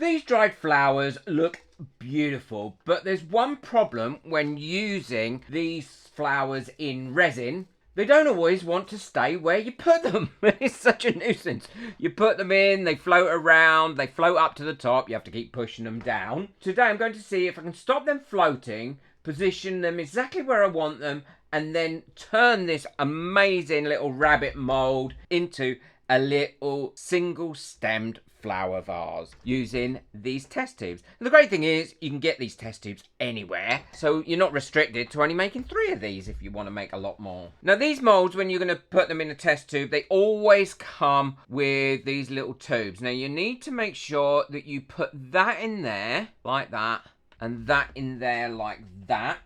these dried flowers look beautiful, but there's one problem when using these flowers in resin. They don't always want to stay where you put them. It's such a nuisance. You put them in, they float around, they float up to the top. You have to keep pushing them down. Today I'm going to see if I can stop them floating, position them exactly where I want them, and then turn this amazing little rabbit mould into a little single-stemmed flower vase using these test tubes. And the great thing is you can get these test tubes anywhere, so you're not restricted to only making 3 of these if you want to make a lot more. Now these molds, when you're going to put them in a test tube, they always come with these little tubes. Now you need to make sure that you put that in there like that and that in there like that,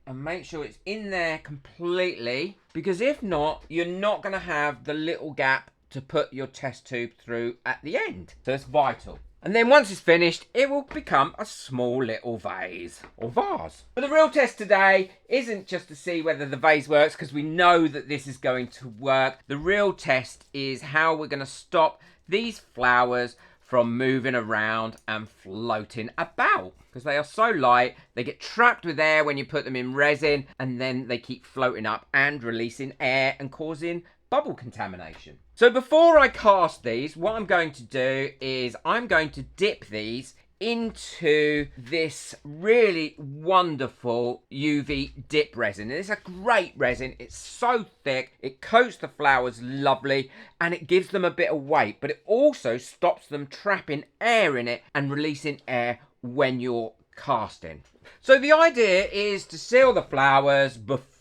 and make sure it's in there completely, because if not, you're not going to have the little gap to put your test tube through at the end. So it's vital. And then once it's finished, it will become a small little vase or vase. But the real test today isn't just to see whether the vase works, because we know that this is going to work. The real test is how we're going to stop these flowers from moving around and floating about, because they are so light, they get trapped with air when you put them in resin, and then they keep floating up and releasing air and causing bubble contamination. So before I cast these, what I'm going to do is I'm going to dip these into this really wonderful UV dip resin. And it's a great resin. It's so thick, it coats the flowers lovely, and it gives them a bit of weight, but it also stops them trapping air in it and releasing air when you're casting. So the idea is to seal the flowers before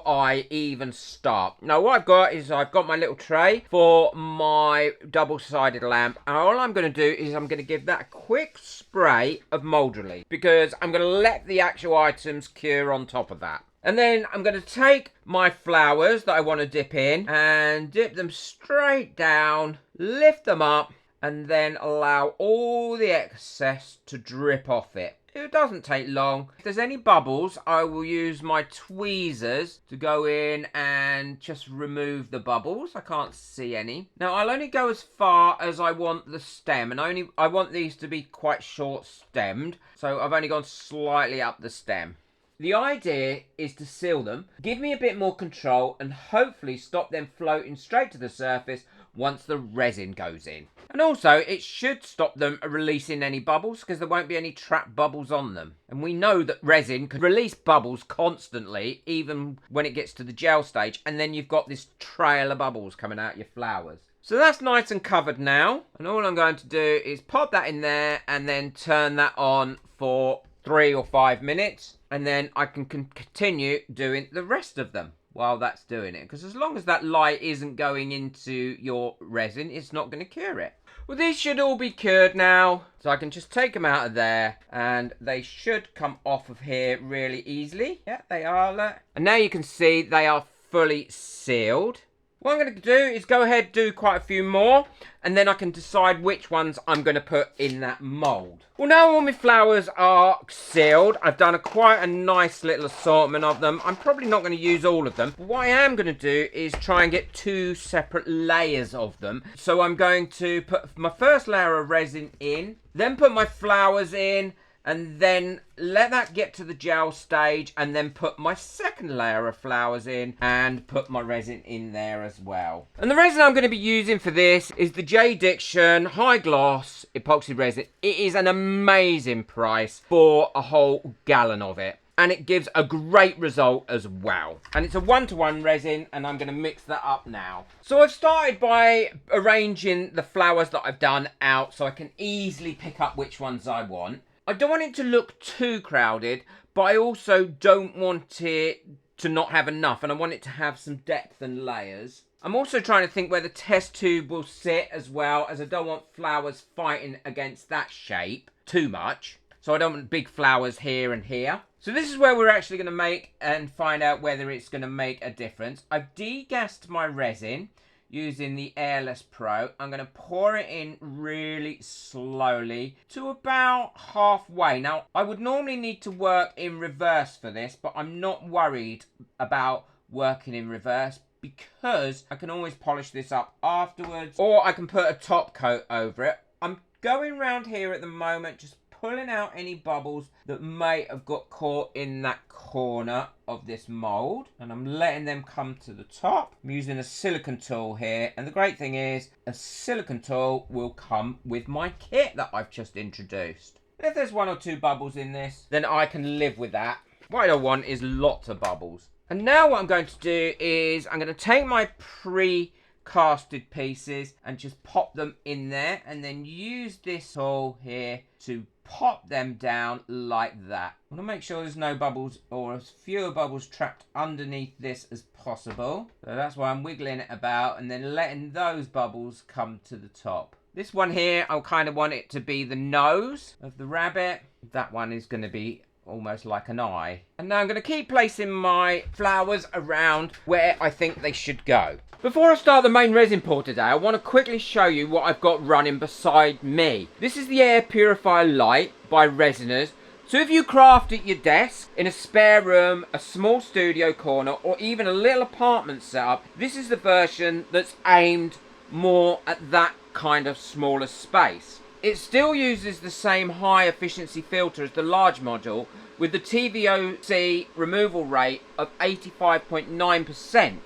I even start. Now what I've got is I've got my little tray for my double-sided lamp, and all I'm going to do is I'm going to give that a quick spray of mould relief, because I'm going to let the actual items cure on top of that. And then I'm going to take my flowers that I want to dip in and dip them straight down, lift them up, and then allow all the excess to drip off it. It doesn't take long. If there's any bubbles, I will use my tweezers to go in and just remove the bubbles. I can't see any. Now, I'll only go as far as I want the stem, and I want these to be quite short stemmed, so I've only gone slightly up the stem. The idea is to seal them, give me a bit more control, and hopefully stop them floating straight to the surface once the resin goes in. And also, it should stop them releasing any bubbles, because there won't be any trapped bubbles on them. And we know that resin can release bubbles constantly, even when it gets to the gel stage, and then you've got this trail of bubbles coming out your flowers. So that's nice and covered now, and all I'm going to do is pop that in there and then turn that on for 3 or 5 minutes, and then I can continue doing the rest of them while that's doing it, because as long as that light isn't going into your resin, it's not going to cure it. Well, these should all be cured now, so I can just take them out of there, and they should come off of here really easily. Yeah, they are. And now you can see they are fully sealed. What I'm going to do is go ahead and do quite a few more, and then I can decide which ones I'm going to put in that mould. Well, now all my flowers are sealed. I've done quite a nice little assortment of them. I'm probably not going to use all of them, but what I am going to do is try and get 2 separate layers of them. So I'm going to put my first layer of resin in, then put my flowers in, and then let that get to the gel stage, and then put my second layer of flowers in and put my resin in there as well. And the resin I'm going to be using for this is the J. Diction High Gloss Epoxy Resin. It is an amazing price for a whole gallon of it, and it gives a great result as well. And it's a 1-to-1 resin, and I'm going to mix that up now. So I've started by arranging the flowers that I've done out so I can easily pick up which ones I want. I don't want it to look too crowded, but I also don't want it to not have enough, and I want it to have some depth and layers. I'm also trying to think where the test tube will sit as well, as I don't want flowers fighting against that shape too much. So I don't want big flowers here and here. So this is where we're actually going to make and find out whether it's going to make a difference. I've degassed my resin using the Airless Pro. I'm going to pour it in really slowly to about halfway. Now, I would normally need to work in reverse for this, but I'm not worried about working in reverse because I can always polish this up afterwards, or I can put a top coat over it. I'm going round here at the moment, just pulling out any bubbles that may have got caught in that corner of this mould, and I'm letting them come to the top. I'm using a silicone tool here, and the great thing is a silicone tool will come with my kit that I've just introduced. If there's 1 or 2 bubbles in this, then I can live with that. What I don't want is lots of bubbles. And now what I'm going to do is I'm going to take my pre-casted pieces and just pop them in there, and then use this tool here to pop them down like that. I want to make sure there's no bubbles, or as fewer bubbles trapped underneath this as possible. So that's why I'm wiggling it about and then letting those bubbles come to the top. This one here, I'll kind of want it to be the nose of the rabbit. That one is going to be almost like an eye. And now I'm going to keep placing my flowers around where I think they should go. Before I start the main resin pour today, I want to quickly show you what I've got running beside me. This is the air purifier light by Resiners. So if you craft at your desk, in a spare room, a small studio corner, or even a little apartment setup, this is the version that's aimed more at that kind of smaller space. It still uses the same high efficiency filter as the large module, with the TVOC removal rate of 85.9%.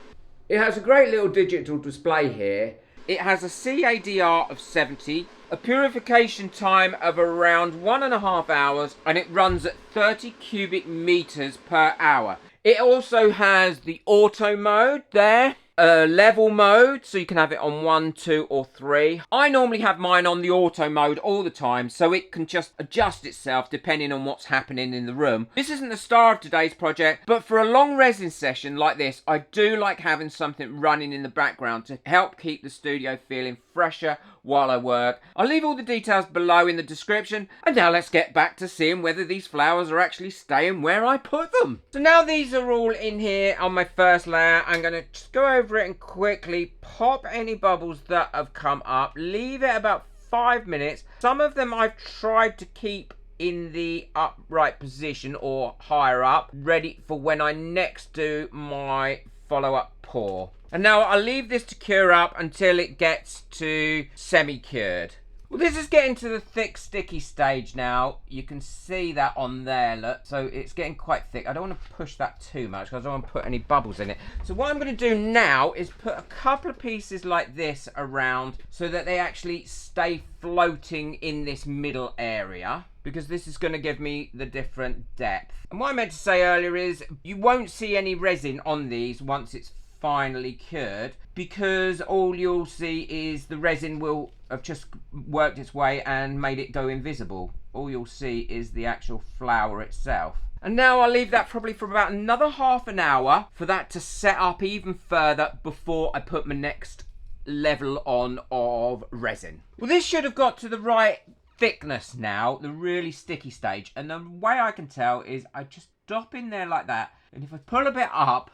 It has a great little digital display here. It has a CADR of 70, a purification time of around 1.5 hours, and it runs at 30 cubic meters per hour. It also has the auto mode there, level mode, so you can have it on 1, 2 or 3. I normally have mine on the auto mode all the time, so it can just adjust itself depending on what's happening in the room. This isn't the star of today's project, but for a long resin session like this, I do like having something running in the background to help keep the studio feeling fresher while I work. I'll leave all the details below in the description, and now let's get back to seeing whether these flowers are actually staying where I put them. So now these are all in here on my first layer. I'm going to just go over it and quickly pop any bubbles that have come up, leave it about 5 minutes. Some of them I've tried to keep in the upright position or higher up, ready for when I next do my follow-up pour. And now I'll leave this to cure up until it gets to semi-cured. Well, this is getting to the thick, sticky stage now. You can see that on there, look. So it's getting quite thick. I don't want to push that too much because I don't want to put any bubbles in it. So what I'm going to do now is put a couple of pieces like this around so that they actually stay floating in this middle area, because this is going to give me the different depth. And what I meant to say earlier is you won't see any resin on these once it's finally cured, because all you'll see is the resin will have just worked its way and made it go invisible. All you'll see is the actual flower itself. And now I'll leave that probably for about another half an hour for that to set up even further before I put my next level on of resin. Well, this should have got to the right thickness now, the really sticky stage, and the way I can tell is I just drop in there like that, and if I pull a bit up,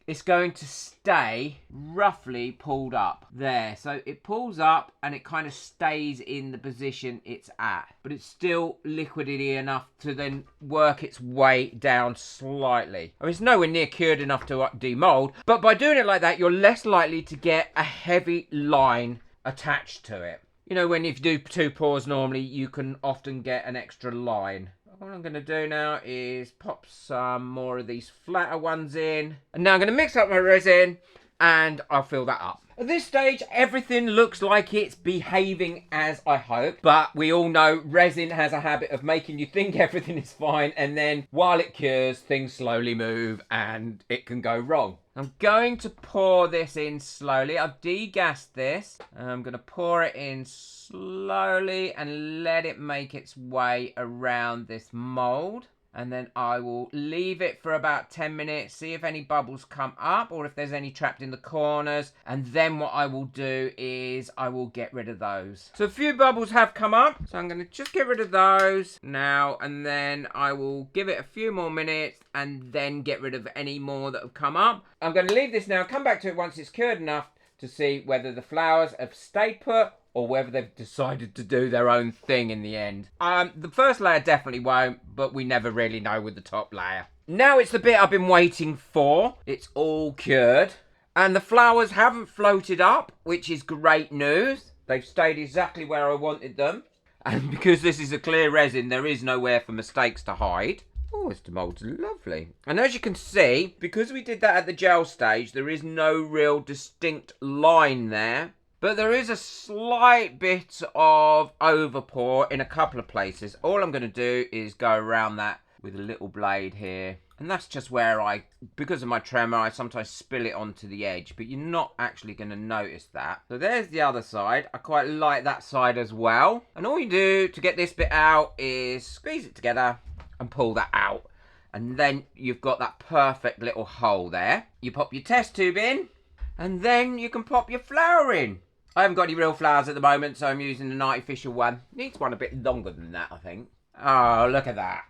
it's going to stay roughly pulled up there. So it pulls up and it kind of stays in the position it's at, but it's still liquidy enough to then work its way down slightly. I mean, it's nowhere near cured enough to demold, but by doing it like that, you're less likely to get a heavy line attached to it. You know, when if you do 2 pours normally, you can often get an extra line. What I'm going to do now is pop some more of these flatter ones in. And now I'm going to mix up my resin and I'll fill that up. At this stage, everything looks like it's behaving as I hope. But we all know resin has a habit of making you think everything is fine. And then while it cures, things slowly move and it can go wrong. I'm going to pour this in slowly. I've degassed this. I'm going to pour it in slowly and let it make its way around this mould. And then I will leave it for about 10 minutes, see if any bubbles come up or if there's any trapped in the corners. And then what I will do is I will get rid of those. So a few bubbles have come up, so I'm going to just get rid of those now, and then I will give it a few more minutes and then get rid of any more that have come up. I'm going to leave this now, come back to it once it's cured enough to see whether the flowers have stayed put or whether they've decided to do their own thing in the end. The first layer definitely won't, but we never really know with the top layer. Now it's the bit I've been waiting for. It's all cured. And the flowers haven't floated up, which is great news. They've stayed exactly where I wanted them. And because this is a clear resin, there is nowhere for mistakes to hide. Oh, this mould's lovely. And as you can see, because we did that at the gel stage, there is no real distinct line there. But there is a slight bit of overpour in a couple of places. All I'm going to do is go around that with a little blade here. And that's just where because of my tremor, I sometimes spill it onto the edge. But you're not actually going to notice that. So there's the other side. I quite like that side as well. And all you do to get this bit out is squeeze it together and pull that out. And then you've got that perfect little hole there. You pop your test tube in. And then you can pop your flower in. I haven't got any real flowers at the moment, so I'm using an artificial one. Needs one a bit longer than that, I think. Oh, look at that.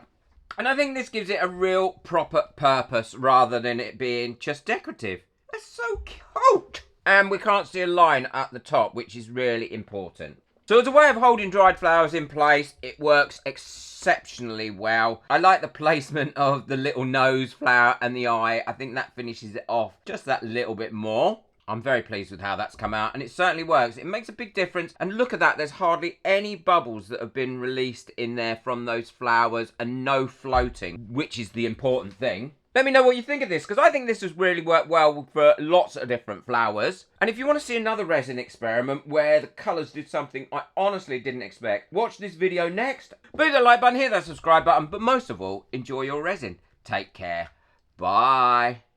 And I think this gives it a real proper purpose rather than it being just decorative. That's so cute. And we can't see a line at the top, which is really important. So as a way of holding dried flowers in place, it works exceptionally well. I like the placement of the little nose flower and the eye. I think that finishes it off just that little bit more. I'm very pleased with how that's come out, and it certainly works. It makes a big difference, and look at that. There's hardly any bubbles that have been released in there from those flowers, and no floating, which is the important thing. Let me know what you think of this, because I think this has really worked well for lots of different flowers. And if you want to see another resin experiment where the colours did something I honestly didn't expect, watch this video next. Please hit the like button, hit that subscribe button, but most of all, enjoy your resin. Take care. Bye.